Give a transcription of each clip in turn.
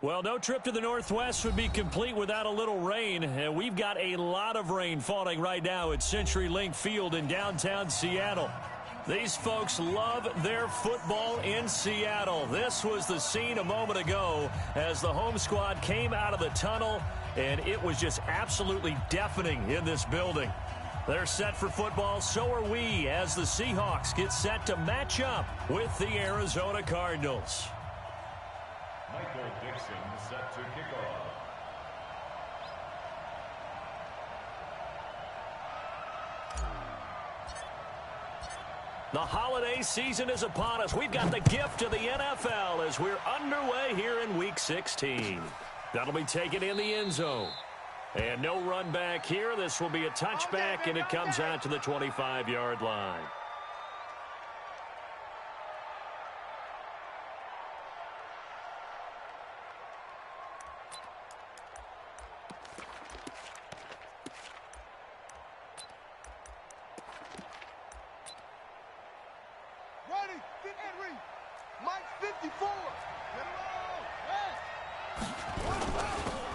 Well, no trip to the Northwest would be complete without a little rain. And we've got a lot of rain falling right now at CenturyLink Field in downtown Seattle. These folks love their football in Seattle. This was the scene a moment ago as the home squad came out of the tunnel, and it was just absolutely deafening in this building. They're set for football, so are we, as the Seahawks get set to match up with the Arizona Cardinals. Michael Dixon set to kick off. The holiday season is upon us. We've got the gift of the NFL as we're underway here in Week 16. That'll be taken in the end zone. And no run back here. This will be a touchback, and it comes out to the 25-yard line.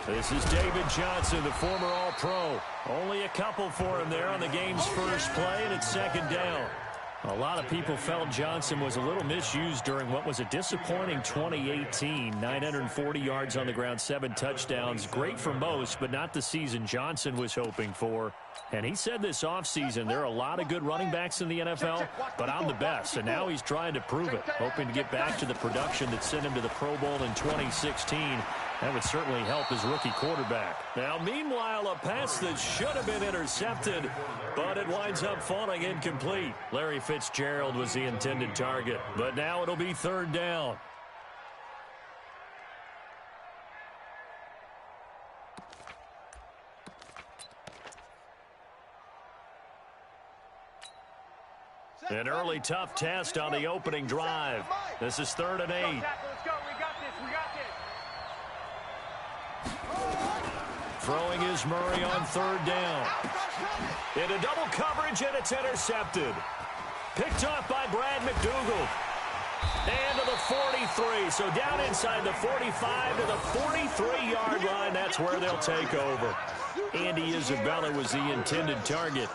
This is David Johnson, the former All-Pro. Only a couple for him there on the game's first play, and it's second down. A lot of people felt Johnson was a little misused during what was a disappointing 2018. 940 yards on the ground, 7 touchdowns. Great for most, but not the season Johnson was hoping for. And he said this offseason, there are a lot of good running backs in the NFL, but I'm the best. And now he's trying to prove it, hoping to get back to the production that sent him to the Pro Bowl in 2016. That would certainly help his rookie quarterback. Now, meanwhile, a pass that should have been intercepted, but it winds up falling incomplete. Larry Fitzgerald was the intended target, but now it'll be third down. An early tough test on the opening drive. This is 3rd and 8. Let's go. We got this. We got this. Throwing is Murray on 3rd down. Into double coverage, and it's intercepted. Picked off by Brad McDougal. And to the 43. So down inside the 45 to the 43-yard line. That's where they'll take over. Andy Isabella was the intended target.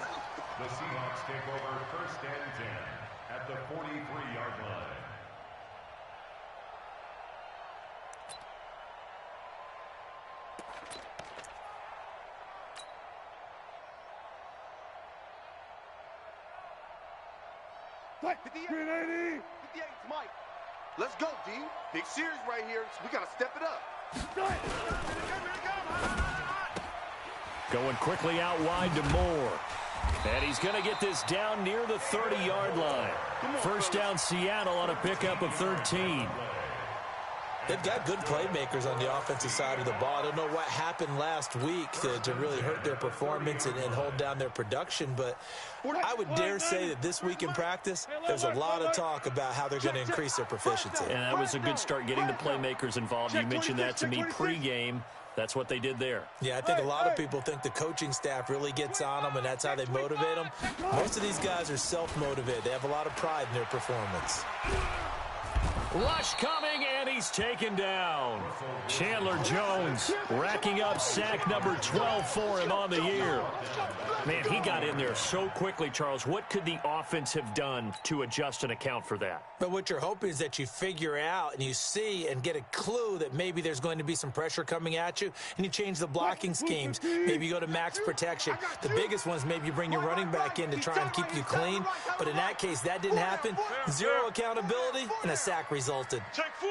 The Seahawks take over 1st and 10 at the 43-yard line. Mike. Let's go, D. Big series right here, so we got to step it up. Going quickly out wide to Moore. And he's going to get this down near the 30-yard line. First down, Seattle on a pickup of 13. They've got good playmakers on the offensive side of the ball. I don't know what happened last week to really hurt their performance and hold down their production, but I would dare say that this week in practice, there's a lot of talk about how they're going to increase their proficiency. And that was a good start, getting the playmakers involved. You mentioned that to me pregame. That's what they did there. Yeah, I think a lot of people think the coaching staff really gets on them, and that's how they motivate them. Most of these guys are self-motivated. They have a lot of pride in their performance. Rush coming, and he's taken down. Chandler Jones racking up sack number 12 for him on the year. Man, he got in there so quickly, Charles. What could the offense have done to adjust and account for that? But what you're hoping is that you figure out and you see and get a clue that maybe there's going to be some pressure coming at you, and you change the blocking schemes. Maybe you go to max protection. The biggest one is maybe you bring your running back in to try and keep you clean. But in that case, that didn't happen. Zero accountability, and a sack resulted. Take 4.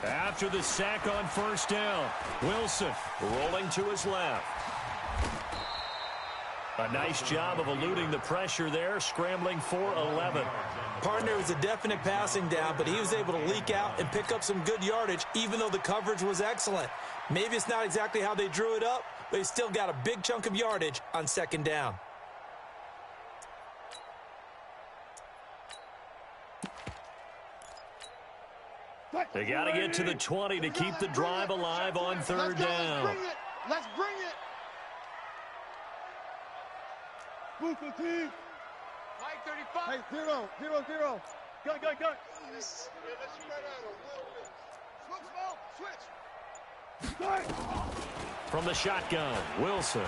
After the sack on first down, Wilson rolling to his left. A nice job of eluding the pressure there, scrambling for 11. Partner was a definite passing down, but he was able to leak out and pick up some good yardage, even though the coverage was excellent. Maybe it's not exactly how they drew it up, but he still got a big chunk of yardage on second down. They got to get to the 20 to keep the drive alive on third down. Let's bring it. Move the team. Mike 35. Hey, 0. Go. Let's spread out a little bit. From the shotgun, Wilson.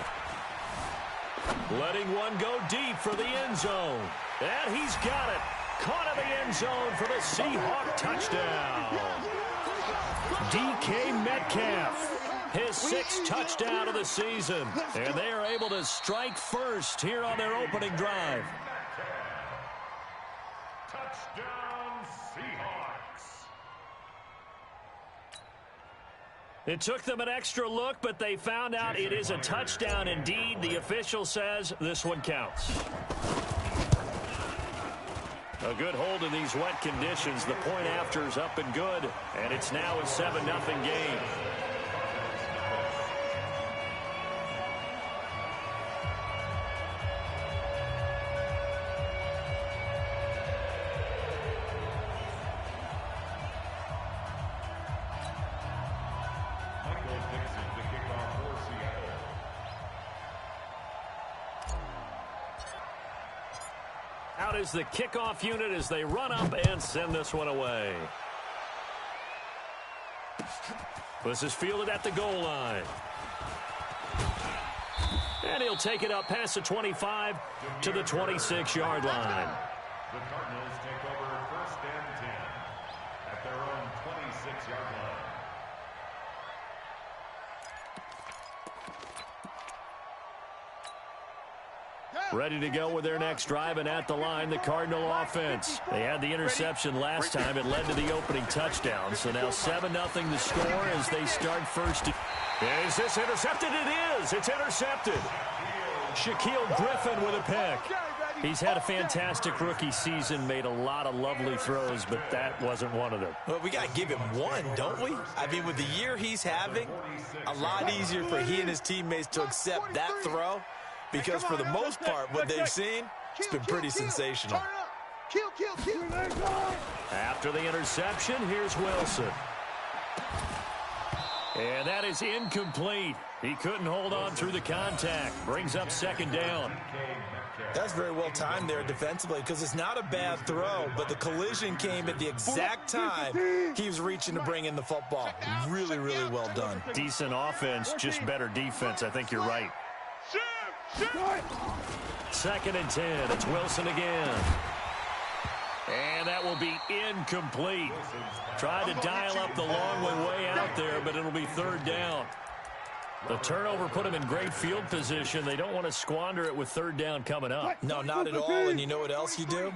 Letting one go deep for the end zone. And he's got it. Caught in the end zone for the Seahawk touchdown. DK Metcalf, his 6th touchdown of the season. And they are able to strike first here on their opening drive. Touchdown, Seahawks. It took them an extra look, but they found out it is a touchdown indeed. The official says this one counts. A good hold in these wet conditions. The point after is up and good, and it's now a 7-0 game. Out is the kickoff unit as they run up and send this one away. This is fielded at the goal line. And he'll take it up past the 25 to the 26-yard line. The Cardinals take over 1st and 10 at their own 26-yard line. Ready to go with their next drive, and at the line, the Cardinal offense. They had the interception last time. It led to the opening touchdown. So now 7-0 the score as they start first. Is this intercepted? It is. It's intercepted. Shaquille Griffin with a pick. He's had a fantastic rookie season, made a lot of lovely throws, but that wasn't one of them. Well, we got to give him one, don't we? I mean, with the year he's having, a lot easier for he and his teammates to accept that throw. Because for the most part, what they've seen, it's been pretty sensational. After the interception, here's Wilson. And that is incomplete. He couldn't hold on through the contact. Brings up 2nd down. That's very well timed there defensively because it's not a bad throw, but the collision came at the exact time he was reaching to bring in the football. Really, really well done. Decent offense, just better defense. I think you're right. 2nd and 10. It's Wilson again. And that will be incomplete. Tried to dial up the long one way out there, but it'll be 3rd down. The turnover put them in great field position. They don't want to squander it with 3rd down coming up. No, not at all. And you know what else you do?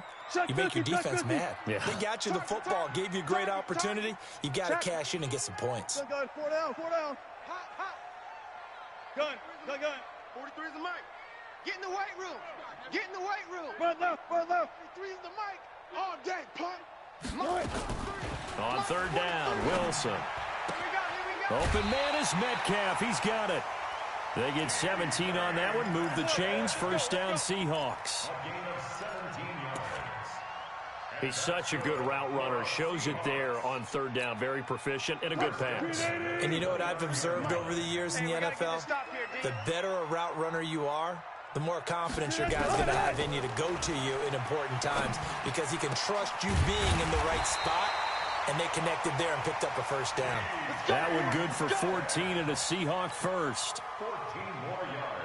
You make your defense mad. Yeah. They got you the football, gave you a great opportunity. You got to cash in and get some points. Gun, 4 down, 4 down. Gun. 43 is the mic. Get in the weight room. Get in the weight room. Run left. 43 is the mic. All day, punt. On 3rd down, Wilson. Open man is Metcalf. He's got it. They get 17 on that one. Move the chains. 1st down, Seahawks. A gain of 17 yards. He's such a good route runner. Shows it there on 3rd down. Very proficient and a good pass. And you know what I've observed over the years in the NFL? The better a route runner you are, the more confidence your guy's going to have in you to go to you in important times because he can trust you being in the right spot, and they connected there and picked up a 1st down. That one good for 14 and a Seahawk first. 14 more yards.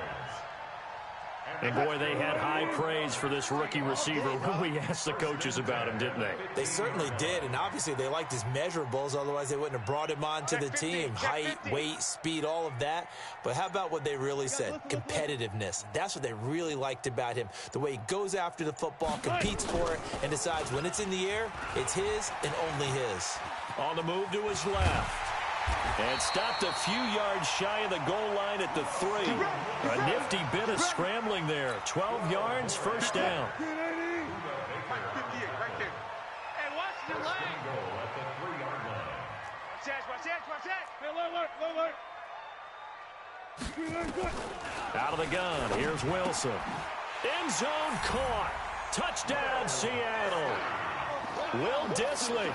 And, boy, they had high praise for this rookie receiver when we asked the coaches about him, didn't they? They certainly did, and obviously they liked his measurables. Otherwise, they wouldn't have brought him onto the team. Height, weight, speed, all of that. But how about what they really said? Competitiveness. That's what they really liked about him. The way he goes after the football, competes for it, and decides when it's in the air, it's his and only his. On the move to his left. And stopped a few yards shy of the goal line at the 3. A nifty bit of scrambling there. 12 yards, 1st down. Hey, watch the line. Goal at the 3-yard line. Watch that. Hey, look. Out of the gun, here's Wilson. End zone caught. Touchdown, Seattle. Will Dissly,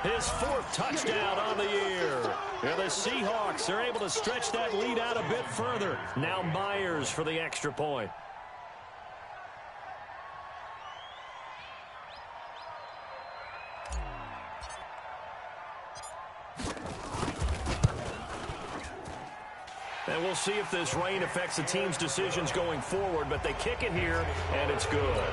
his 4th touchdown on the year. And the Seahawks are able to stretch that lead out a bit further. Now Myers for the extra point. And we'll see if this rain affects the team's decisions going forward, but they kick it here, and it's good.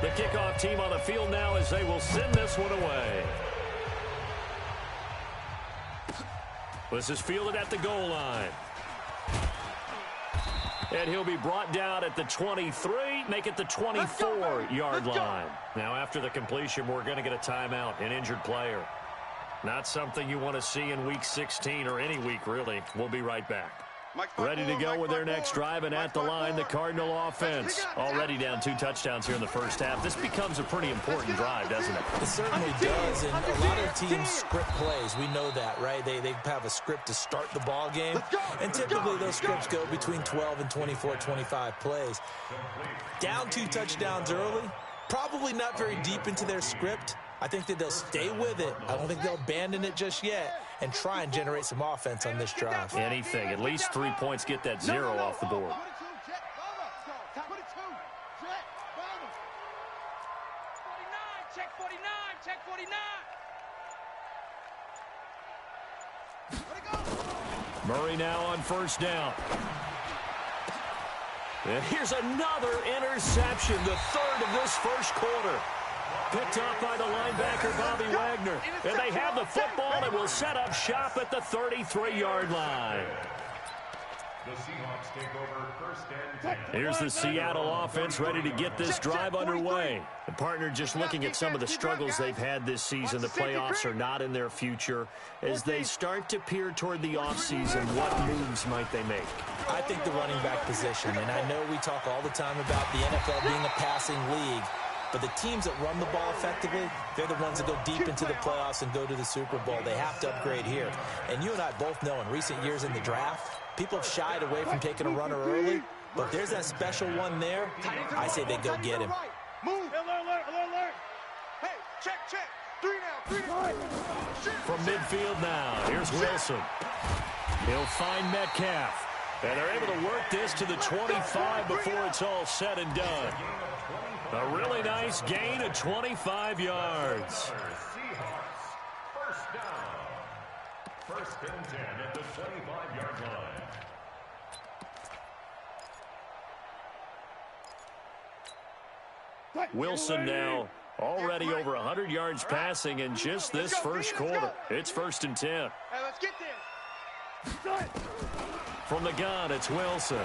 The kickoff team on the field now as they will send this one away. This is fielded at the goal line. And he'll be brought down at the 23, make it the 24-yard line. Now, after the completion, we're going to get a timeout, an injured player. Not something you want to see in Week 16 or any week, really. We'll be right back. Ready to go with their next drive, and at the line, the Cardinal offense. Already down 2 touchdowns here in the first half. This becomes a pretty important drive, doesn't it? It certainly does, and a lot of teams script plays. We know that, right? They have a script to start the ball game, and typically those scripts go between 12 and 24, 25 plays. Down 2 touchdowns early, probably not very deep into their script. I think that they'll stay with it. I don't think they'll abandon it just yet and try and generate some offense on this drive. Anything. At least 3 points, get that 0 off the board. Check 49, check 49. Murray now on first down. And here's another interception, the third of this first quarter. Picked off by the linebacker, Bobby Wagner. And they have the football and will set up shop at the 33-yard line. The Seahawks take over first and 10. Here's the Seattle offense ready to get this drive underway. The partner just looking at some of the struggles they've had this season. The playoffs are not in their future. As they start to peer toward the offseason, what moves might they make? I think the running back position, and I know we talk all the time about the NFL being a passing league, but the teams that run the ball effectively, they're the ones that go deep into the playoffs and go to the Super Bowl. They have to upgrade here. And you and I both know in recent years in the draft, people have shied away from taking a runner early, but if there's that special one there, I say they go get him. Move. Alert. Hey, check. 3 now. From midfield now, here's Wilson. He'll find Metcalf. And they're able to work this to the 25 before it's all said and done. A really nice gain of 25 yards. Seahawks, first down. First and 10 at the 25-yard line. Wilson now already over 100 yards passing in just this first quarter. It's first and 10. Hey, let's get this. From the gun, it's Wilson.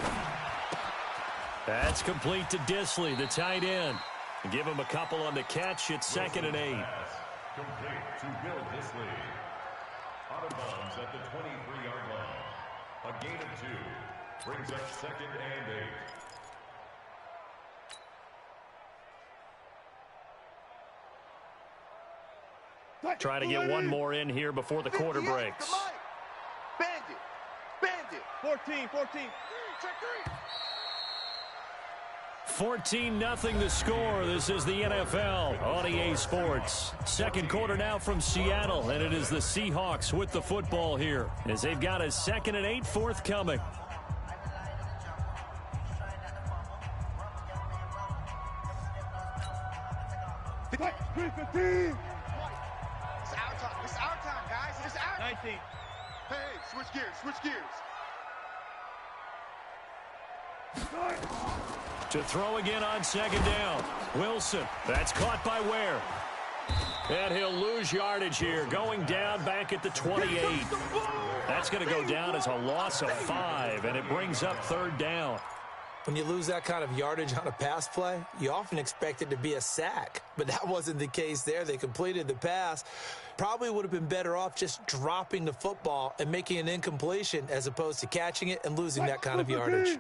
That's complete to Disley, the tight end. Give him a couple on the catch. It's second and 8. Complete to Bill Disley. Out of bounds at the 23-yard line. A gain of 2 brings up second and 8. Trying to get one more in here before the quarter breaks. Bandit. 14. Check 3. 14-0 the score. This is the NFL on EA Sports. Second quarter now from Seattle, and it is the Seahawks with the football here as they've got a second and 8 forthcoming. It's our time, guys. It's our 19. Hey, switch gears. To throw again on second down. Wilson. That's caught by Ware. And he'll lose yardage here. Going down back at the 28. That's going to go down as a loss of 5, and it brings up third down. When you lose that kind of yardage on a pass play, you often expect it to be a sack. But that wasn't the case there. They completed the pass. Probably would have been better off just dropping the football and making an incompletion as opposed to catching it and losing that kind of yardage.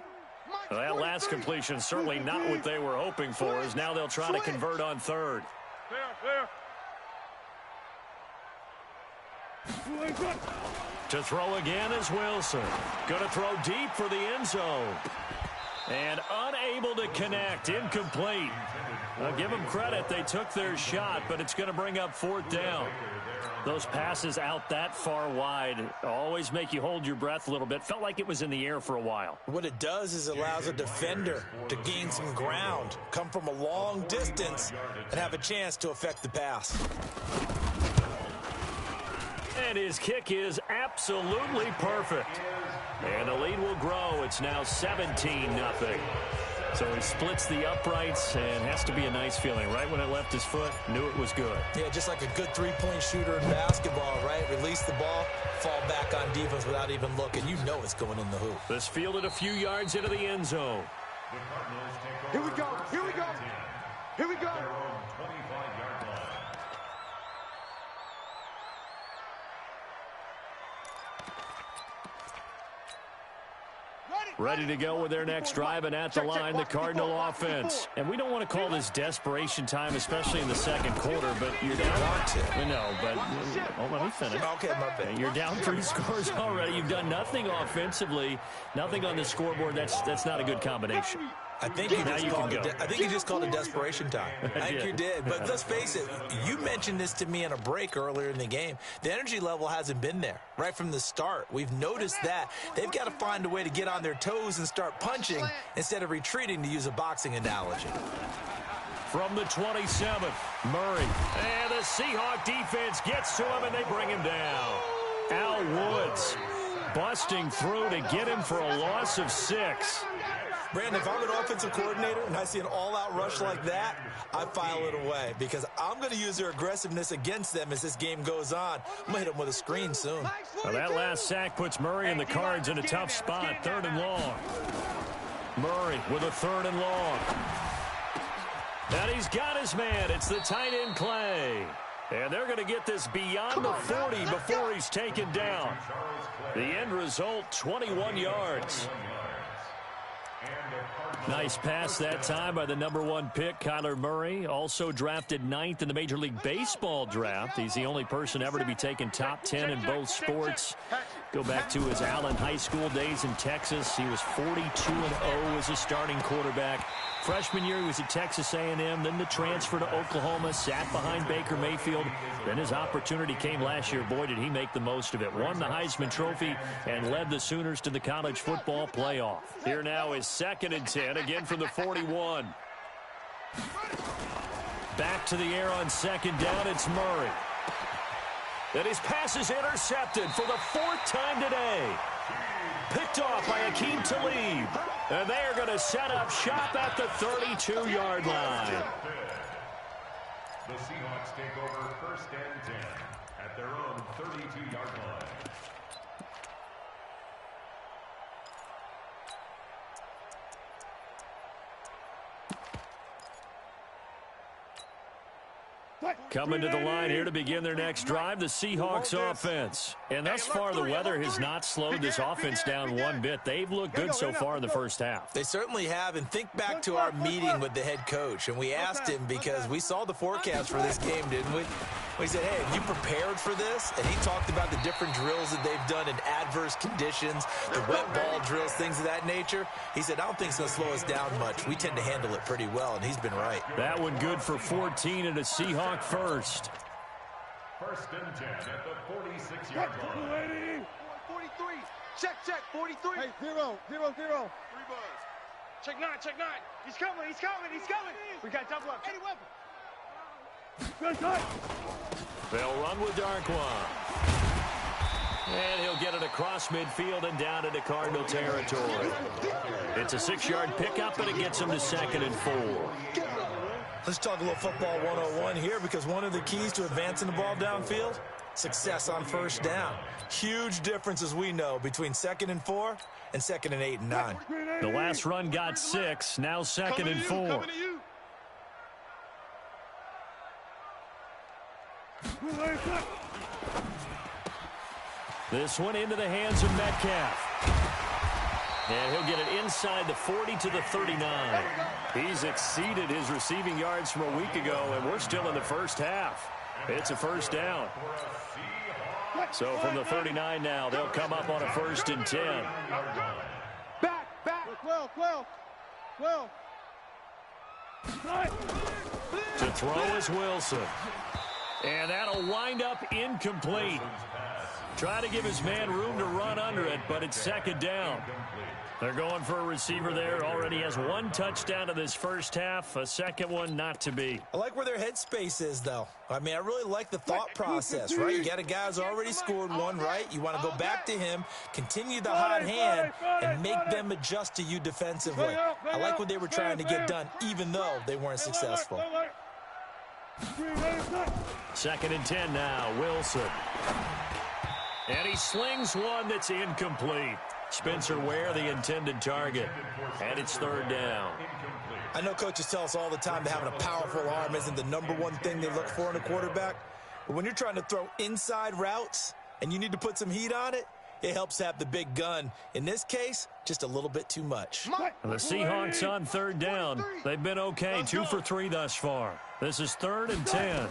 Well, that last completion certainly not what they were hoping for, as now they'll try to convert on third. Clear. To throw again is Wilson. Going to throw deep for the end zone. And unable to connect. Incomplete. I'll give them credit. They took their shot, but it's going to bring up fourth down. Those passes out that far wide always make you hold your breath a little bit. Felt like it was in the air for a while. What it does is allows a defender to gain some ground, come from a long distance, and have a chance to affect the pass. And his kick is absolutely perfect. And the lead will grow. It's now 17-0. So he splits the uprights, and has to be a nice feeling. Right when it left his foot, knew it was good. Yeah, just like a good three-point shooter in basketball, right? Release the ball, fall back on defense without even looking. You know it's going in the hoop. This fielded a few yards into the end zone. Here we go. Here we go. Here we go. Ready to go with their next drive, and at the line, the Cardinal offense. And we don't want to call this desperation time, especially in the second quarter, but you're down. No, but let me finish. Okay, my bad. You're down 3 scores already. You've done nothing offensively, nothing on the scoreboard. That's not a good combination. I think you just called it desperation time. I think you did. But let's face it, you mentioned this to me in a break earlier in the game. The energy level hasn't been there right from the start. We've noticed that. They've got to find a way to get on their toes and start punching instead of retreating, to use a boxing analogy. From the 27th, Murray. And the Seahawk defense gets to him, and they bring him down. Al Woods busting through to get him for a loss of 6. Brandon, if I'm an offensive coordinator and I see an all-out rush like that, I file it away because I'm going to use their aggressiveness against them as this game goes on. I'm going to hit them with a screen soon. Well, that last sack puts Murray and the Cards in a tough spot. 3rd and long. Murray with a 3rd and long. And he's got his man. It's the tight end Clay. And they're going to get this beyond the 40 before he's taken down. The end result, 21 yards. Nice pass that time by the #1 pick, Kyler Murray. Also drafted 9th in the Major League Baseball draft. He's the only person ever to be taken top 10 in both sports. Go back to his Allen High School days in Texas. He was 42-0 as a starting quarterback. Freshman year, he was at Texas A&M, then the transfer to Oklahoma, sat behind Baker Mayfield. Then his opportunity came last year. Boy, did he make the most of it. Won the Heisman Trophy and led the Sooners to the college football playoff. Here now is 2nd and 10, again from the 41. Back to the air on 2nd down, it's Murray. And his pass is intercepted for the 4th time today. Picked off by Akeem Talib. And they are going to set up shop at the 32-yard line. The Seahawks take over 1st and 10 at their own 32-yard line. Coming to the line here to begin their next drive, the Seahawks offense. And thus far, the weather has not slowed this offense down one bit. They've looked good so far in the first half. They certainly have. And think back to our meeting with the head coach. And we asked him, because we saw the forecast for this game, didn't we? We said, hey, have you prepared for this? And he talked about the different drills that they've done in adverse conditions, the wet ball drills, things of that nature. He said, I don't think it's going to slow us down much. We tend to handle it pretty well, and he's been right. That one good for 14 and a Seahawk first. 1st and 10 at the 46-yard line. 43. Check, 43. Hey, 0. 3 buzz. Check 9. He's coming. We got double up. Any weapon. They'll run with Darkwa. And he'll get it across midfield and down into Cardinal territory. It's a 6-yard pickup, but it gets him to 2nd and 4. Let's talk a little football 101 here, because one of the keys to advancing the ball downfield, success on 1st down. Huge difference, as we know, between 2nd and 4 and 2nd and 8 and 9. The last run got 6, now 2nd and 4. This one into the hands of Metcalf. And he'll get it inside the 40 to the 39. He's exceeded his receiving yards from a week ago, and we're still in the first half. It's a 1st down. So from the 39 now, they'll come up on a 1st and 10. Back. 12. To throw is Wilson. And that'll wind up incomplete. Try to give his man room to run under it, but it's 2nd down. They're going for a receiver there. Already has one touchdown in this first half. A second one not to be. I like where their headspace is, though. I mean, I really like the thought process, right? You got a guy who's already scored one, right? You want to go back to him, continue the hot hand, and make them adjust to you defensively. I like what they were trying to get done, even though they weren't successful. 2nd and 10 now. Wilson. And he slings one that's incomplete. Spencer Ware, the intended target. And it's 3rd down. I know coaches tell us all the time that having a powerful arm isn't the #1 thing they look for in a quarterback. But when you're trying to throw inside routes and you need to put some heat on it, it helps have the big gun. In this case, just a little bit too much. The Seahawks on 3rd down. They've been okay, 2 for 3 thus far. This is 3rd and 10.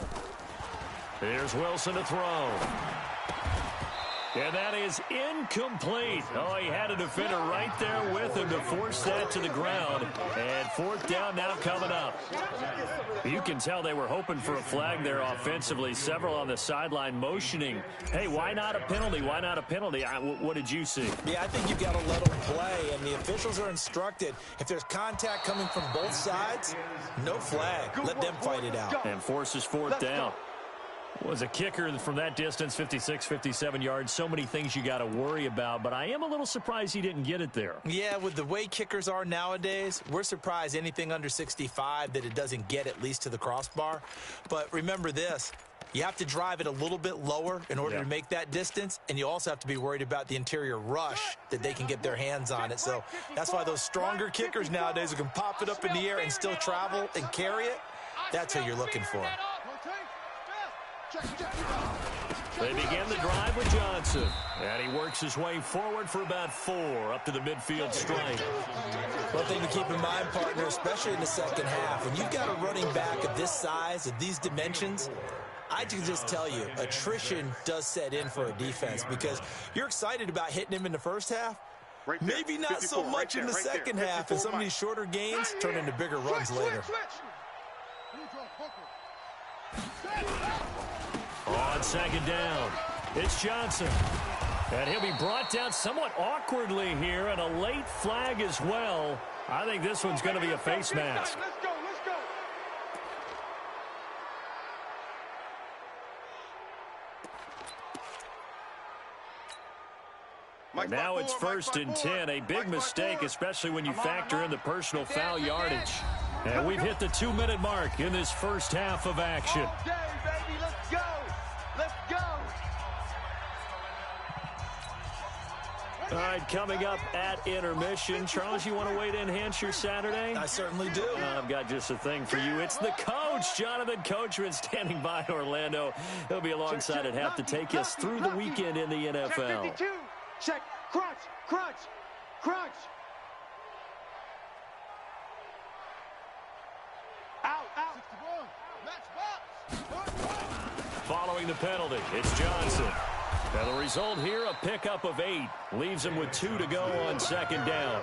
Here's Wilson to throw. And that is incomplete. Oh, he had a defender right there with him to force that to the ground. And 4th down now coming up. You can tell they were hoping for a flag there offensively. Several on the sideline motioning. Hey, why not a penalty? Why not a penalty? What did you see? Yeah, I think you've got to let them play. And the officials are instructed, if there's contact coming from both sides, no flag. Let them fight it out. And forces 4th down. Was a kicker from that distance, 56, 57 yards. So many things you got to worry about, but I am a little surprised he didn't get it there. Yeah, with the way kickers are nowadays, we're surprised anything under 65 that it doesn't get at least to the crossbar. But remember this, you have to drive it a little bit lower in order to make that distance, and you also have to be worried about the interior rush that they can get their hands on it. So that's why those stronger kickers nowadays who can pop it up in the air and still travel and carry it, that's who you're looking for. They begin the drive with Johnson. And he works his way forward for about 4 up to the midfield stripe. One thing to keep in mind, partner, especially in the second half, when you've got a running back of this size, of these dimensions, I can just tell you, attrition does set in for a defense because you're excited about hitting him in the first half. Maybe not so much in the second half, and some of these shorter gains turn into bigger runs later. On 2nd down, it's Johnson. And he'll be brought down somewhat awkwardly here, and a late flag as well. I think this one's going to be a face mask. Let's go, let's go. And now it's 1st and 10, a big mistake, especially when you factor in the personal foul yardage. And we've hit the 2-minute mark in this first half of action. Okay, baby, let's go. Let's go. All right, coming up at intermission. Charles, you want to wait to enhance your Saturday? I certainly do. I've got just a thing for you. It's the coach, Jonathan Coachman, standing by Orlando. He'll be alongside at half to take us through the weekend in the NFL. Check 52. Check. Crunch, crunch, crunch. Out, out. Following the penalty, it's Johnson. Now the result here, a pickup of 8. Leaves him with 2 to go on 2nd down.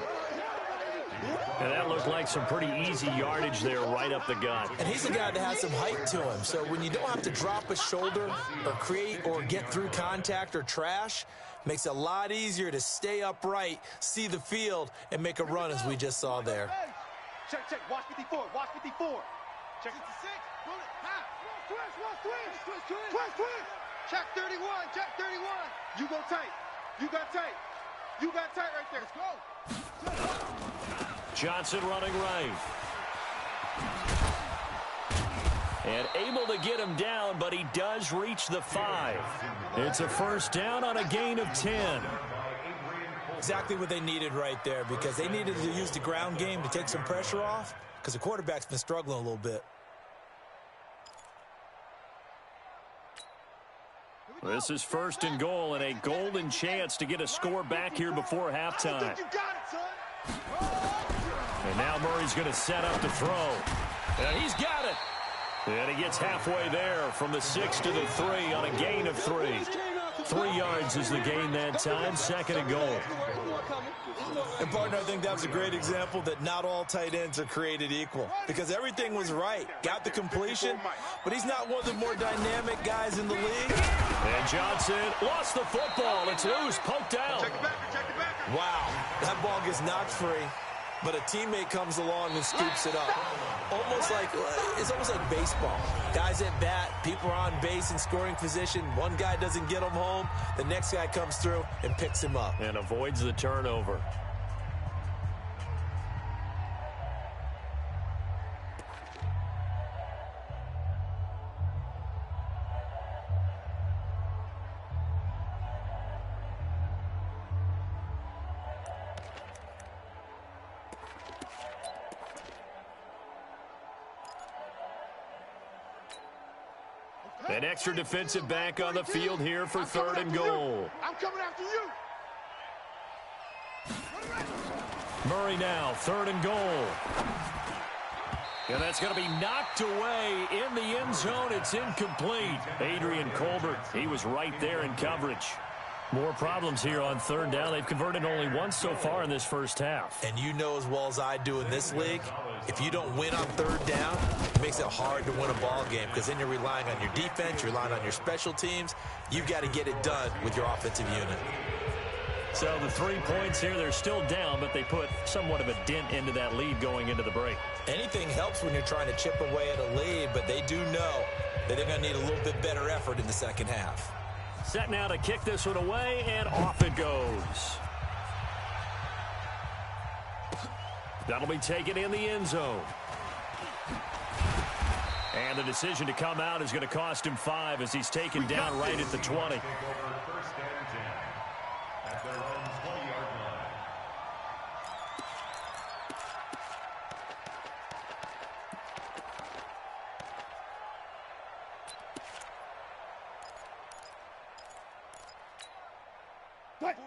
And that looked like some pretty easy yardage there right up the gut. And he's a guy that has some height to him. So when you don't have to drop a shoulder or create or get through contact or trash, makes it a lot easier to stay upright, see the field, and make a run as we just saw there. Check, check. Watch 54. Watch 54. Check 56. Bullet. Half. Twist. Check 31. Check 31. You go tight. You got tight. You got tight right there. Let's go. Johnson running right. And able to get him down, but he does reach the 5. It's a 1st down on a gain of 10. Exactly what they needed right there because they needed to use the ground game to take some pressure off because the quarterback's been struggling a little bit. This is 1st and goal and a golden chance to get a score back here before halftime. You got it, son. And now Murray's going to set up to throw. And he's got it. And he gets halfway there from the 6 to the 3 on a gain of 3. 3 yards is the gain that time, 2nd and goal. And, partner, I think that was a great example that not all tight ends are created equal because everything was right. Got the completion, but he's not one of the more dynamic guys in the league. And Johnson lost the football. It's loose, poked out. Check the backer. Wow, That ball gets knocked free, but a teammate comes along and scoops it up. It's almost like baseball. Guys at bat, people are on base in scoring position. One guy doesn't get him home. The next guy comes through and picks him up. And avoids the turnover. An extra defensive back on the field here for 3rd and goal. I'm coming after you. Murray now, 3rd and goal. And that's going to be knocked away in the end zone. It's incomplete. Adrian Colbert, he was right there in coverage. More problems here on 3rd down. They've converted only once so far in this first half. And you know as well as I do in this league, if you don't win on 3rd down, it makes it hard to win a ball game because then you're relying on your defense, you're relying on your special teams. You've got to get it done with your offensive unit. So the 3 points here, they're still down, but they put somewhat of a dent into that lead going into the break. Anything helps when you're trying to chip away at a lead, but they do know that they're going to need a little bit better effort in the second half. Set now to kick this one away, and off it goes. That'll be taken in the end zone. And the decision to come out is going to cost him 5 as he's taken down right at the 20.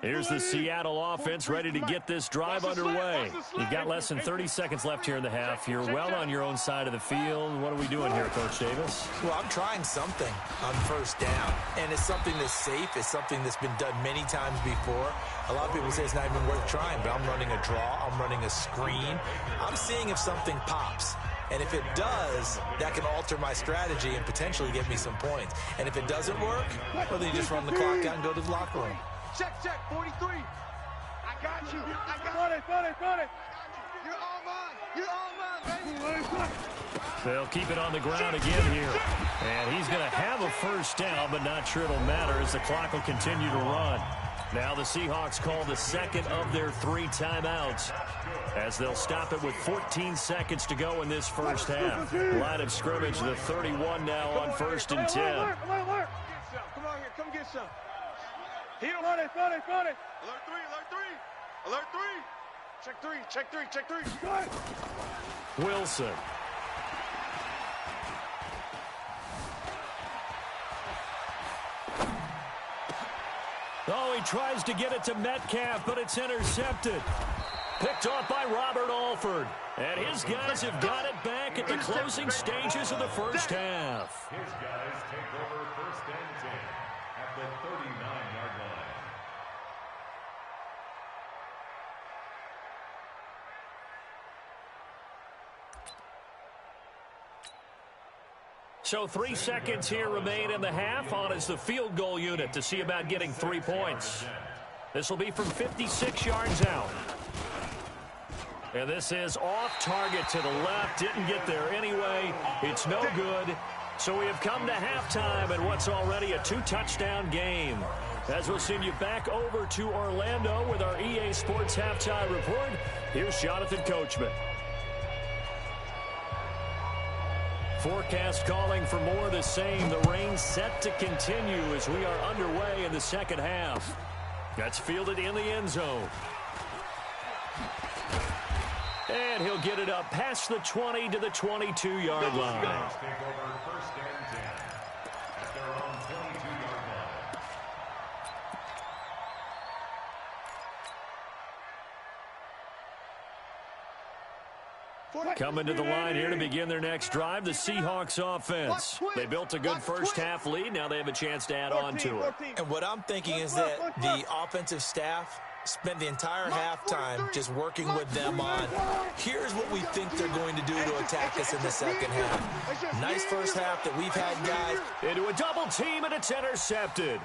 Here's the Seattle offense ready to get this drive underway. You've got less than 30 seconds left here in the half. You're well on your own side of the field. What are we doing here, Coach Davis? Well, I'm trying something on 1st down, and it's something that's safe. It's something that's been done many times before. A lot of people say it's not even worth trying, but I'm running a draw. I'm running a screen. I'm seeing if something pops. And if it does, that can alter my strategy and potentially get me some points. And if it doesn't work, well, then you just run the clock out and go to the locker room. Check, 43. I got you. Got it. You're all mine. You're all mine, baby. They'll keep it on the ground again here. And he's going to have a 1st down, but not sure it'll matter as the clock will continue to run. Now the Seahawks call the 2nd of their 3 timeouts as they'll stop it with 14 seconds to go in this first half. Line of scrimmage, the 31 now on 1st and 10. Alert. Come on here. Come get some. He don't want it. Alert 3. Check 3. Wilson. Oh, he tries to get it to Metcalf, but it's intercepted. Picked off by Robert Alford. And his guys have got it back at the closing stages of the first half. His guys take over 1st and 10 at the 39-yard line. So 3 seconds here remain in the half. On is the field goal unit to see about getting 3 points. This will be from 56 yards out. And this is off target to the left. Didn't get there anyway. It's no good. So we have come to halftime in what's already a 2-touchdown game. As we'll send you back over to Orlando with our EA Sports Halftime Report, here's Jonathan Coachman. Forecast calling for more of the same. The rain set to continue as we are underway in the second half. That's fielded in the end zone. And he'll get it up past the 20 to the 22-yard line. Take over 1st and 10 at their own 22-yard line. Coming to the line here to begin their next drive, the Seahawks offense. They built a good first half lead. Now they have a chance to add on to it. And what I'm thinking is that the offensive staff spent the entire halftime just working with them on, here's what we think they're going to do to attack us in the second half. Nice first half that we've had, guys. Into a double team, and it's intercepted.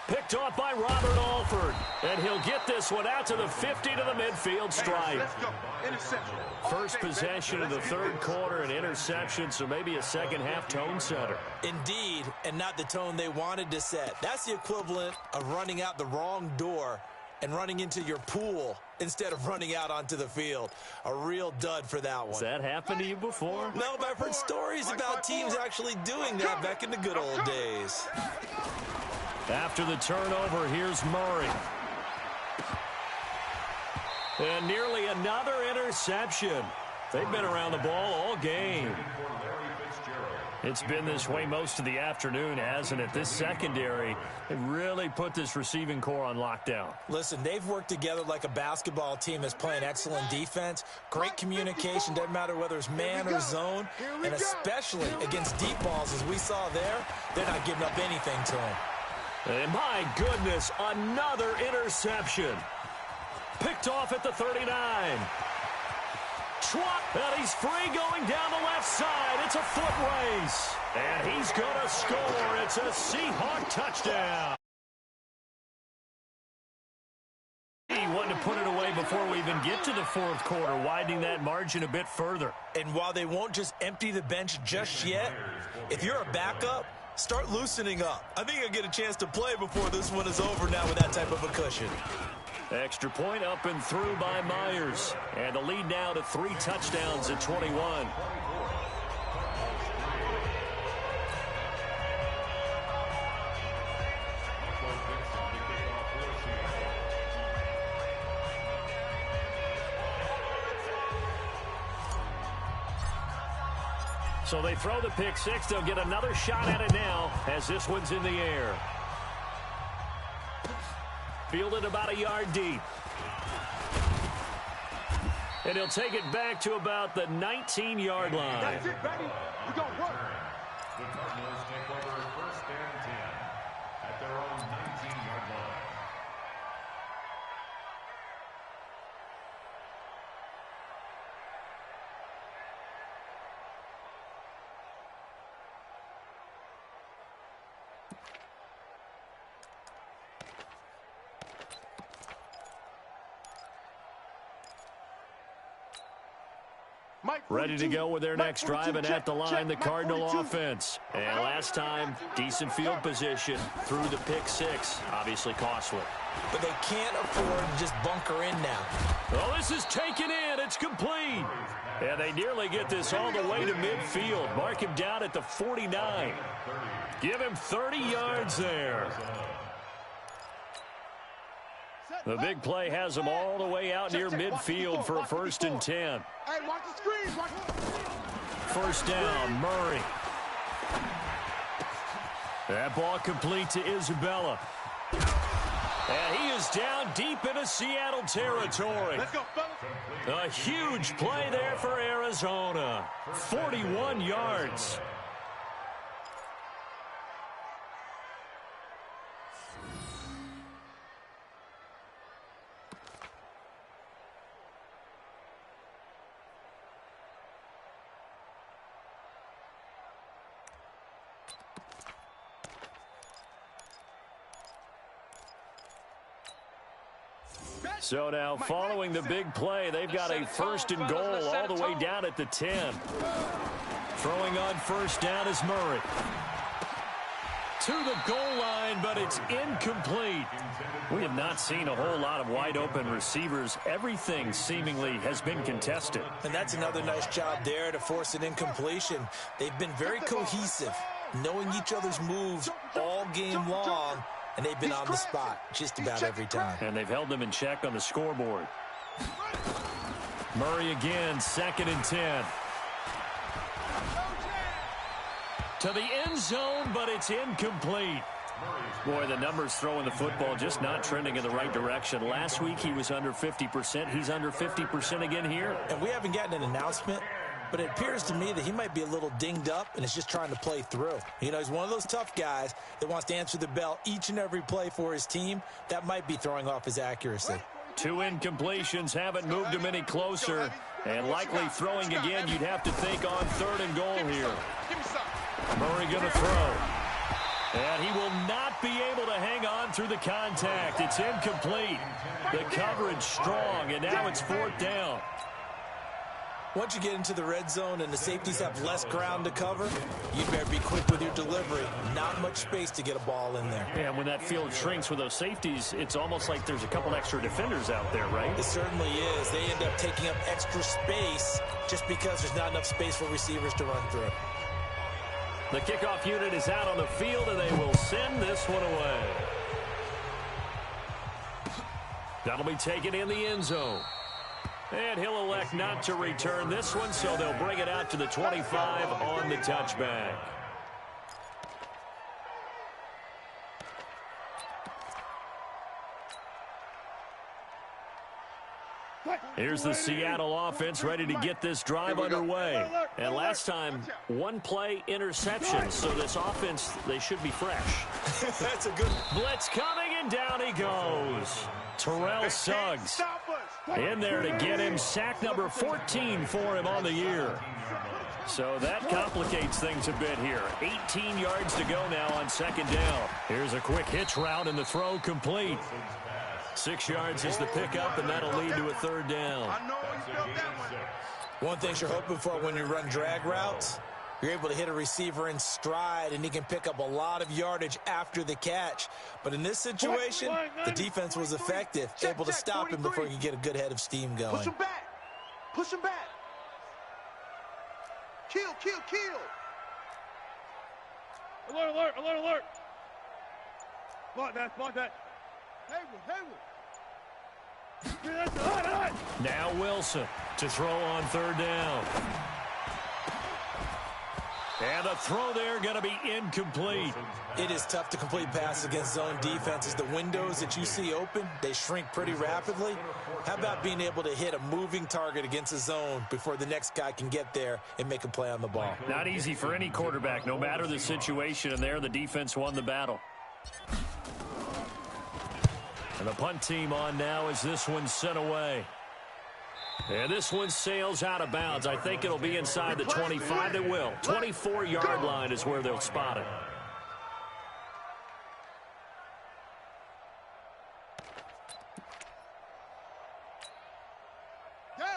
Picked off by Robert Alford. And he'll get this one out to the 50 to the midfield stripe. Let's go. Interception. First possession of the third quarter, an interception, so maybe a second-half tone setter. Indeed, and not the tone they wanted to set. That's the equivalent of running out the wrong door and running into your pool instead of running out onto the field. A real dud for that one. Has that happened to you before? No, but I've heard stories about teams actually doing that back in the good old days. After the turnover, here's Murray. And nearly another interception. They've been around the ball all game. It's been this way most of the afternoon, hasn't it? This secondary, they really put this receiving core on lockdown. Listen, they've worked together like a basketball team that's playing excellent defense, great communication, doesn't matter whether it's man or zone, and especially against deep balls, as we saw there, they're not giving up anything to them. And my goodness, another interception. Picked off at the 39. Schwab, and he's free going down the left side. It's a foot race. And he's going to score. It's a Seahawk touchdown. He wanted to put it away before we even get to the fourth quarter, widening that margin a bit further. And while they won't just empty the bench just yet, if you're a backup, start loosening up. I think you'll get a chance to play before this one is over now with that type of a cushion. Extra point up and through by Myers. And the lead now to 3 touchdowns at 21. So they throw the pick six. They'll get another shot at it now as this one's in the air. Fielded about a yard deep. And he'll take it back to about the 19-yard line. That's it, baby. We're going to work. The Cardinals take over first and 10 at their own 19-yard line. Ready to go with their next drive, and at the line, the Cardinal offense. And last time, decent field position through the pick six. Obviously costly. But they can't afford to just bunker in now. Oh, this is taken in. It's complete. And they nearly get this all the way to midfield. Mark him down at the 49. Give him 30 yards there. The big play has them all the way out near midfield for a 1st and 10. Hey, watch the screen. First down, Murray. That ball complete to Isabella. And he is down deep into Seattle territory. Let's go, fellas. A huge play there for Arizona. 41 yards. So now, following the big play, they've got a 1st and goal all the way down at the 10. Throwing on first down is Murray. To the goal line, but it's incomplete. We have not seen a whole lot of wide-open receivers. Everything seemingly has been contested. And that's another nice job there to force an incompletion. They've been very cohesive, knowing each other's moves all game long. And they've been on the spot just about every time. And they've held them in check on the scoreboard. Murray again, 2nd and 10. To the end zone, but it's incomplete. Boy, the numbers throwing the football just not trending in the right direction. Last week he was under 50%. He's under 50% again here. And we haven't gotten an announcement, but it appears to me that he might be a little dinged up and is just trying to play through. You know, he's one of those tough guys that wants to answer the bell each and every play for his team. That might be throwing off his accuracy. 2 incompletions haven't moved him any closer. And likely throwing again, you'd have to think on 3rd and goal here. Murray going to throw. And he will not be able to hang on through the contact. It's incomplete. The coverage strong, and now it's 4th down. Once you get into the red zone and the safeties have less ground to cover, you better be quick with your delivery. Not much space to get a ball in there. Yeah, and when that field shrinks with those safeties, it's almost like there's a couple extra defenders out there, right? It certainly is. They end up taking up extra space just because there's not enough space for receivers to run through. The kickoff unit is out on the field, and they will send this one away. That'll be taken in the end zone. And he'll elect not to return this one, so they'll bring it out to the 25 on the touchback. Here's the Seattle offense ready to get this drive underway. And last time, 1-play interception. So this offense, they should be fresh. That's a good blitz coming, and down he goes. Terrell Suggs in there to get him. Sack number 14 for him on the year. So that complicates things a bit here. 18 yards to go now on 2nd down. Here's a quick hitch route, and the throw complete. 6 yards is the pickup, and that'll lead to a 3rd down. I know you felt that one. One thing you're hoping for when you run drag routes, you're able to hit a receiver in stride, and he can pick up a lot of yardage after the catch. But in this situation, the defense was effective, able to stop him before he could get a good head of steam going. Push him back. Push him back. Kill, kill, kill. Alert, alert, alert, alert. Block that. Haywood. Now Wilson to throw on 3rd down. And the throw there going to be incomplete. It is tough to complete passes against zone defenses. The windows that you see open, they shrink pretty rapidly. How about being able to hit a moving target against a zone before the next guy can get there and make a play on the ball? Not easy for any quarterback, no matter the situation, and there the defense won the battle. And the punt team on now as this one's sent away. And this one sails out of bounds. I think it'll be inside the 25. It will. 24-yard line is where they'll spot it.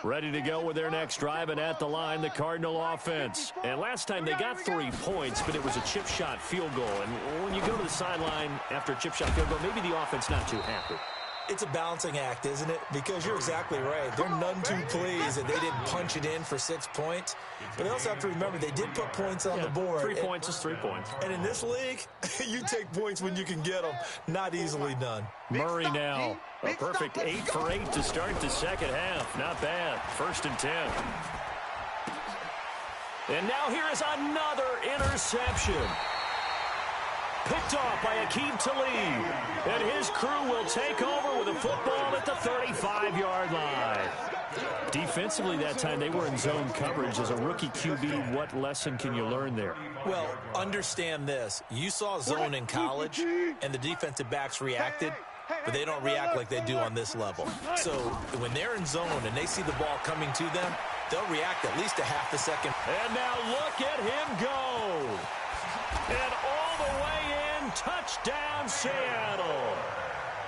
Ready to go with their next drive, and at the line, the Cardinal offense. And last time they got 3 points, but it was a chip shot field goal. And when you go to the sideline after a chip shot field goal, maybe the offense not too happy. It's a balancing act, isn't it? Because you're exactly right. They're none too pleased that they didn't punch it in for 6 points. But they also have to remember they did put points on the board. 3 points is 3 points. And in this league, you take points when you can get them. Not easily done. Murray now. A perfect 8 for 8 to start the second half. Not bad. 1st and 10. And now here is another interception. Picked off by Aqib Talib. And his crew will take over with a football at the 35-yard line. Defensively that time, they were in zone coverage. As a rookie QB, what lesson can you learn there? Well, understand this. You saw zone in college, and the defensive backs reacted, but they don't react like they do on this level. So when they're in zone and they see the ball coming to them, they'll react at least a half a second. And now look at him go. And all the way in, touchdown Seattle.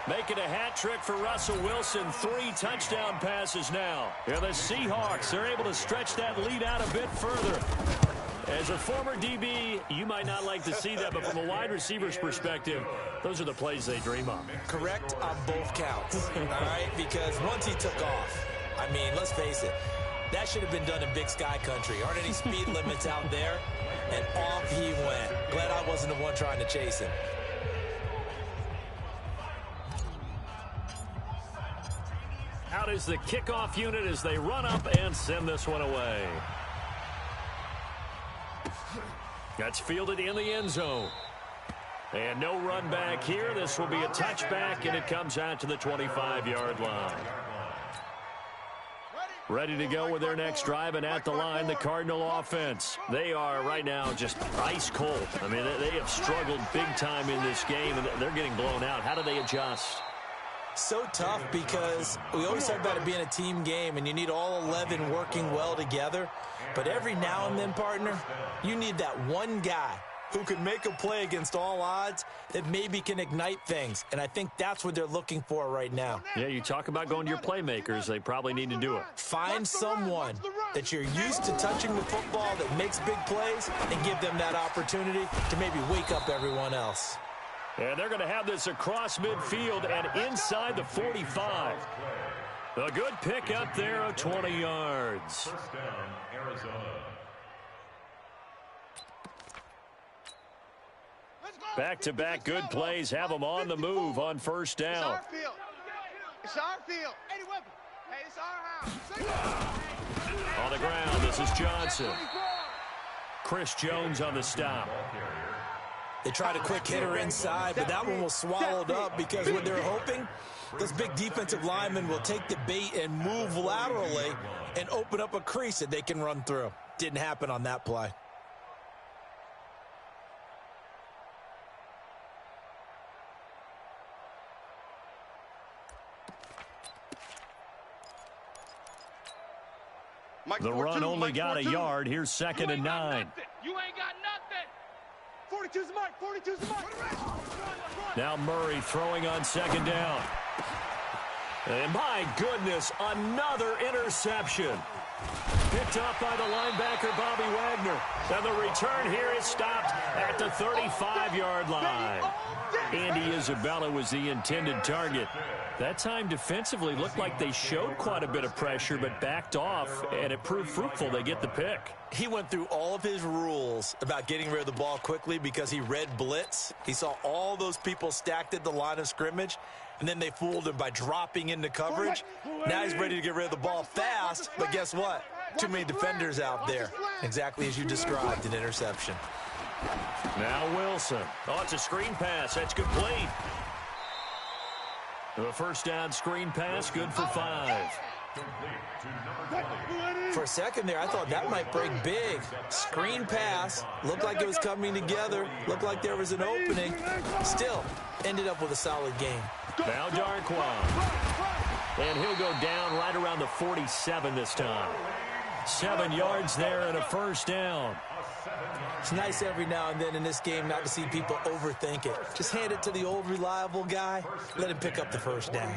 Making a hat trick for Russell Wilson. 3 touchdown passes now. And the Seahawks, they're able to stretch that lead out a bit further. As a former DB, you might not like to see that, but from a wide receiver's perspective, those are the plays they dream of. Correct on both counts, all right? Because once he took off, I mean, let's face it, that should have been done in Big Sky Country. Aren't any speed limits out there? And off he went. Glad I wasn't the one trying to chase him. Out is the kickoff unit as they run up and send this one away. That's fielded in the end zone. And no run back here. This will be a touchback, and it comes out to the 25-yard line. Ready to go with their next drive, and at the line, the Cardinal offense. They are right now just ice cold. I mean, they have struggled big time in this game, and they're getting blown out. How do they adjust? So tough because we always talk about it being a team game, and you need all 11 working well together. But every now and then, partner, you need that one guy who can make a play against all odds that maybe can ignite things. And I think that's what they're looking for right now. Yeah, you talk about going to your playmakers. They probably need to do it. Find someone that you're used to touching the football that makes big plays and give them that opportunity to maybe wake up everyone else. And they're going to have this across midfield and inside the 45. A good pick up there of 20 yards. First down, Arizona. Back-to-back good plays have them on the move on first It's down. our field. It's our field. Hey, it's our house. On the ground, this is Johnson. Chris Jones on the stop. They tried a quick hitter inside, but that one was swallowed up because what they're hoping, those big defensive linemen will take the bait and move laterally and open up a crease that they can run through. Didn't happen on that play. The run only got a yard. Here's 2nd and 9. You ain't got nothing. 42's the mark. 42's the mark. Now Murray throwing on 2nd down. And my goodness, another interception. Picked up by the linebacker, Bobby Wagner. And the return here is stopped at the 35-yard line. Andy Isabella was the intended target. That time defensively looked like they showed quite a bit of pressure but backed off, and it proved fruitful. They get the pick. He went through all of his rules about getting rid of the ball quickly because he read blitz. He saw all those people stacked at the line of scrimmage, and then they fooled him by dropping into coverage. Now he's ready to get rid of the ball fast, but guess what? Too many defenders out there. Exactly as you described, an interception. Now Wilson. Oh, it's a screen pass. That's complete. The first down screen pass, good for 5. For a second there, I thought that might break big. Screen pass. Looked like it was coming together. Looked like there was an opening. Still, ended up with a solid game. Now Darquan. And he'll go down right around the 47 this time. 7 yards there and a first down. It's nice every now and then in this game not to see people overthink it. Just hand it to the old reliable guy. Let him pick up the first down.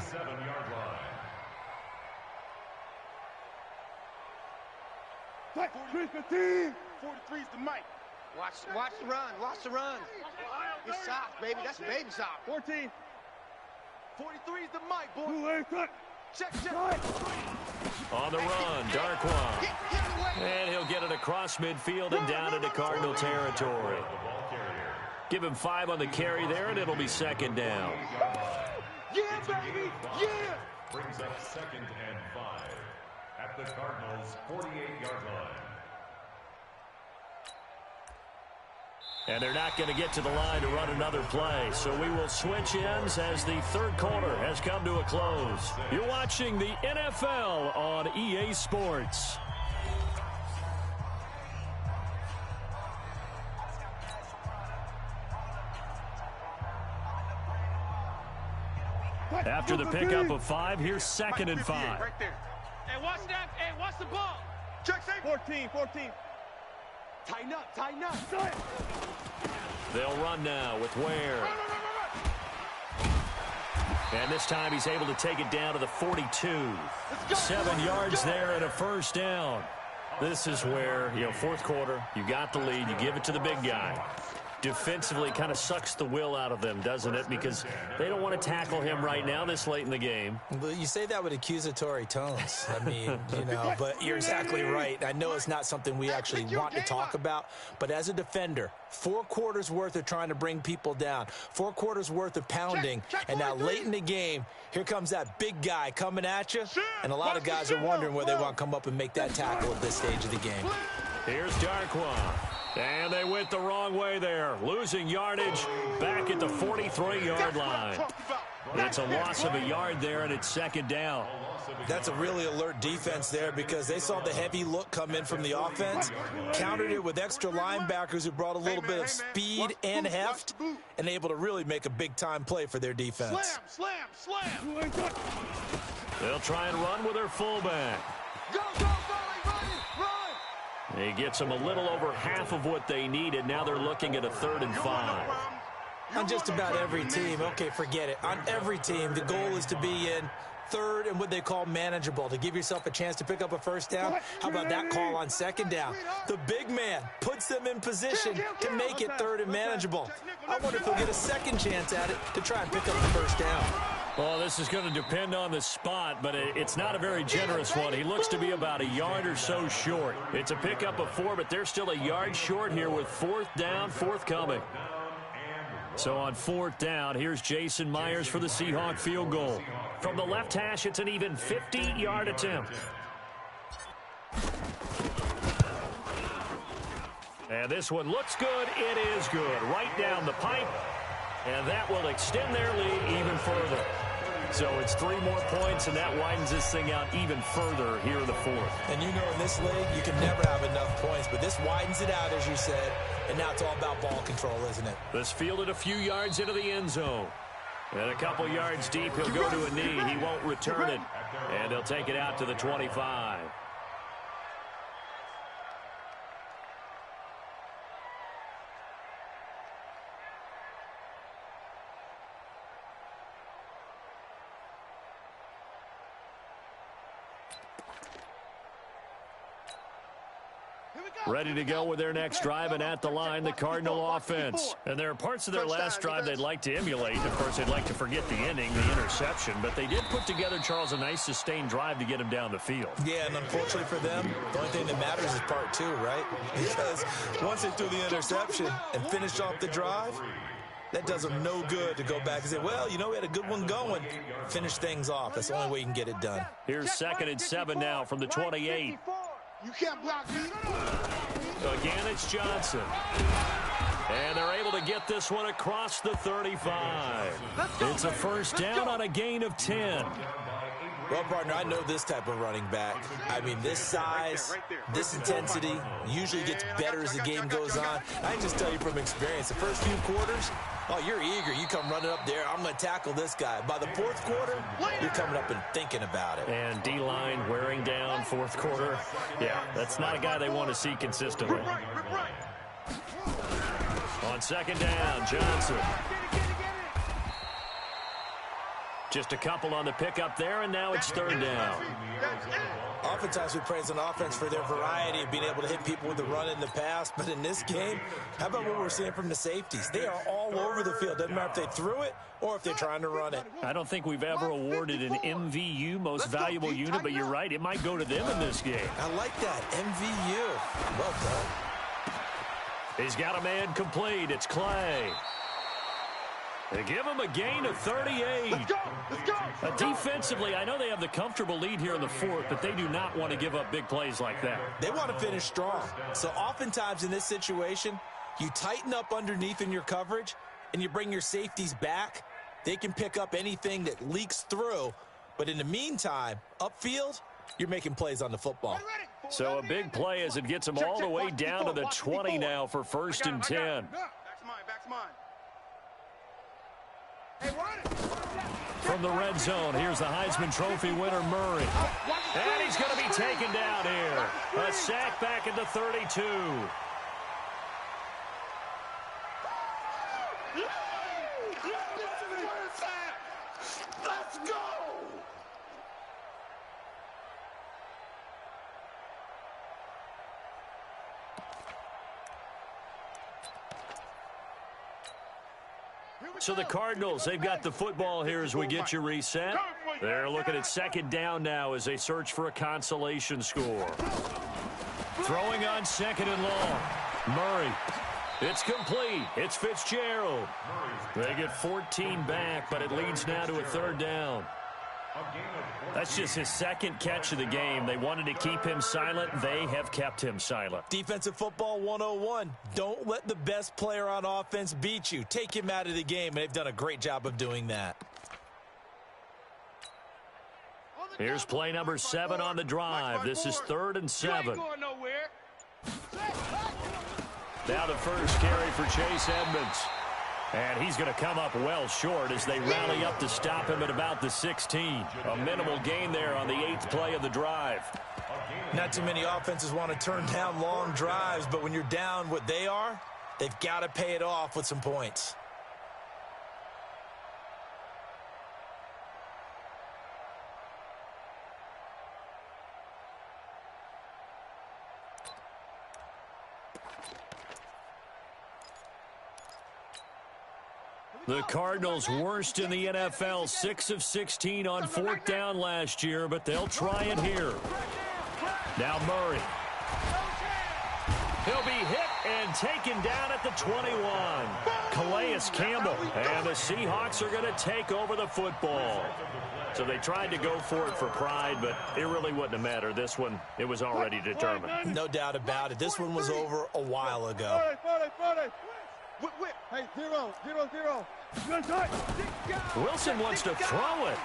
43's the mic. Watch the run. Watch the run. It's soft, baby. That's baby soft. 14. 43's the mic, boy. Check. On the run, Darquan. And he'll get it across midfield and down into Cardinal territory. Give him 5 on the carry there, and it'll be 2nd down. Yeah, baby. Yeah. Brings up 2nd and 5 at the Cardinals' 48-yard line. And they're not going to get to the line to run another play. So we will switch ends as the third quarter has come to a close. You're watching the NFL on EA Sports. After the pickup of 5, here's 2nd and 5. Right there. Hey, watch that. Hey, watch the ball. Check, 14. Tighten up. They'll run now with Ware. And this time he's able to take it down to the 42. 7 yards there and a first down. This is where, fourth quarter, you got the lead, you give it to the big guy. Defensively kind of sucks the will out of them, doesn't it? Because they don't want to tackle him right now this late in the game. Well, you say that with accusatory tones. I mean, but you're exactly right. I know it's not something we actually want to talk about, but as a defender, 4 quarters worth of trying to bring people down, 4 quarters worth of pounding, and now late in the game, here comes that big guy coming at you, and a lot of guys are wondering where they want to come up and make that tackle at this stage of the game. Here's Darquan. And they went the wrong way there, losing yardage back at the 43-yard line. It's a loss of a yard there, and it's 2nd down. That's a really alert defense there because they saw the heavy look come in from the offense, countered it with extra linebackers who brought a little bit of speed and heft, and able to really make a big-time play for their defense. Slam. They'll try and run with their fullback. Go, run. He gets them a little over half of what they needed. Now they're looking at a 3rd and 5. On just about every team, okay, forget it. On every team, the goal is to be in 3rd and what they call manageable, to give yourself a chance to pick up a 1st down. How about that call on 2nd down? The big man puts them in position to make it 3rd and manageable. I wonder if they'll get a 2nd chance at it to try and pick up the 1st down. Well, this is going to depend on the spot, but it's not a very generous one. He looks to be about a yard or so short. It's a pickup of 4, but they're still a yard short here with 4th down, forthcoming. So on 4th down, here's Jason Myers for the Seahawk field goal. From the left hash, it's an even 50-yard attempt. And this one looks good. It is good. Right down the pipe. And that will extend their lead even further. So it's 3 more points, and that widens this thing out even further here in the 4th. And you know in this league, you can never have enough points, but this widens it out, as you said, and now it's all about ball control, isn't it? This fielded a few yards into the end zone. And a couple yards deep, he'll go to a knee. He won't return it, and he'll take it out to the 25. Ready to go with their next drive, and at the line, the Cardinal offense. And there are parts of their last drive they'd like to emulate. Of course, they'd like to forget the ending, the interception. But they did put together, Charles, a nice sustained drive to get him down the field. Yeah, and unfortunately for them, the only thing that matters is part 2, right? Because once they threw the interception and finished off the drive, that does them no good to go back and say, well, you know, we had a good one going. Finish things off. That's the only way you can get it done. Here's 2nd and 7 now from the 28. You can't block me. Again, it's Johnson. And they're able to get this one across the 35. It's a 1st down on a gain of 10. Well, partner, I know this type of running back. I mean, this size, this intensity usually gets better as the game goes on. I can just tell you from experience, the first few quarters, oh, you're eager. You come running up there, I'm going to tackle this guy. By the 4th quarter, you're coming up and thinking about it. And D-line wearing down 4th quarter. Yeah, that's not a guy they want to see consistently. On 2nd down, Johnson. Just a couple on the pickup there, and now it's 3rd down. Oftentimes we praise an offense for their variety of being able to hit people with the run in the pass, but in this game, how about what we're seeing from the safeties? They are all over the field. Doesn't matter if they threw it or if they're trying to run it. I don't think we've ever awarded an MVU, most valuable unit, but you're right, it might go to them in this game. I like that, MVU. Well done. He's got a man complete. It's Clay. They give him a gain of 38. Let's go. Defensively, I know they have the comfortable lead here in the 4th, but they do not want to give up big plays like that. They want to finish strong. So oftentimes in this situation, you tighten up underneath in your coverage and you bring your safeties back. They can pick up anything that leaks through. But in the meantime, upfield, you're making plays on the football. So a big play as it gets them all the way down to the 20 now for 1st and 10. Back's mine. From the red zone, here's the Heisman Trophy winner, Murray. And he's going to be taken down here. A sack back at the 32. Let's go. So the Cardinals, they've got the football here as we get you reset. They're looking at 2nd down now as they search for a consolation score. Throwing on 2nd and long. Murray. It's complete. It's Fitzgerald. They get 14 back, but it leads now to a 3rd down. That's just his 2nd catch of the game. They wanted to keep him silent. They have kept him silent. Defensive football 101. Don't let the best player on offense beat you. Take him out of the game, and they've done a great job of doing that. Here's play number 7 on the drive. This is 3rd and 7. Now the first carry for Chase Edmonds. And he's going to come up well short as they rally up to stop him at about the 16. A minimal gain there on the 8th play of the drive. Not too many offenses want to turn down long drives, but when you're down what they are, they've got to pay it off with some points. The Cardinals worst in the NFL, 6 of 16 on 4th down last year, but they'll try it here. Now Murray. He'll be hit and taken down at the 21. Calais Campbell, and the Seahawks are going to take over the football. So they tried to go for it for pride, but it really wouldn't have mattered. This one, it was already determined. No doubt about it. This one was over a while ago. Hey, 0, 0, 0. Wilson wants to throw it.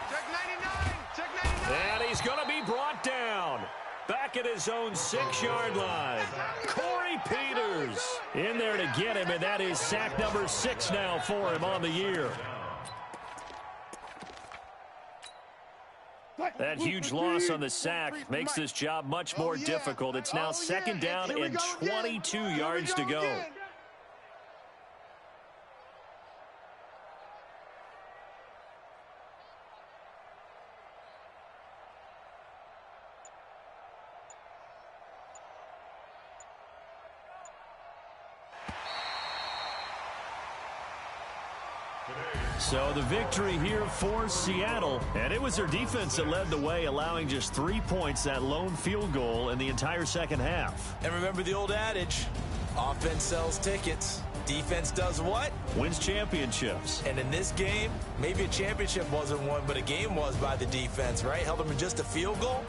Check 99. Check 99. And he's going to be brought down. Back at his own 6-yard line. Corey Peters in there to get him, and that is sack number 6 now for him on the year. That huge loss on the sack makes this job much more difficult. It's now 2nd down and 22 yards to go. So the victory here for Seattle, and it was their defense that led the way, allowing just 3 points, that lone field goal in the entire second half. And remember the old adage, offense sells tickets. Defense does what? Wins championships. And in this game, maybe a championship wasn't won, but a game was by the defense, right? Held them in just a field goal.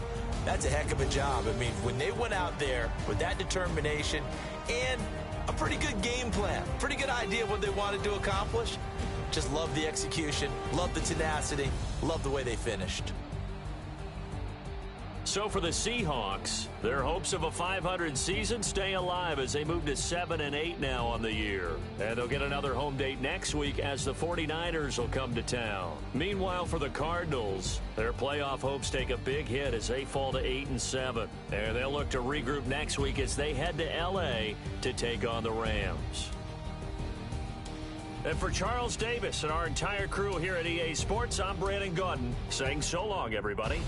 That's a heck of a job. I mean, when they went out there with that determination and a pretty good game plan, pretty good idea of what they wanted to accomplish, just love the execution, love the tenacity, love the way they finished. So for the Seahawks, their hopes of a 500 season stay alive as they move to 7-8 now on the year. And they'll get another home date next week as the 49ers will come to town. Meanwhile, for the Cardinals, their playoff hopes take a big hit as they fall to 8-7. And they'll look to regroup next week as they head to L.A. to take on the Rams. And for Charles Davis and our entire crew here at EA Sports, I'm Brandon Gaudin saying so long, everybody.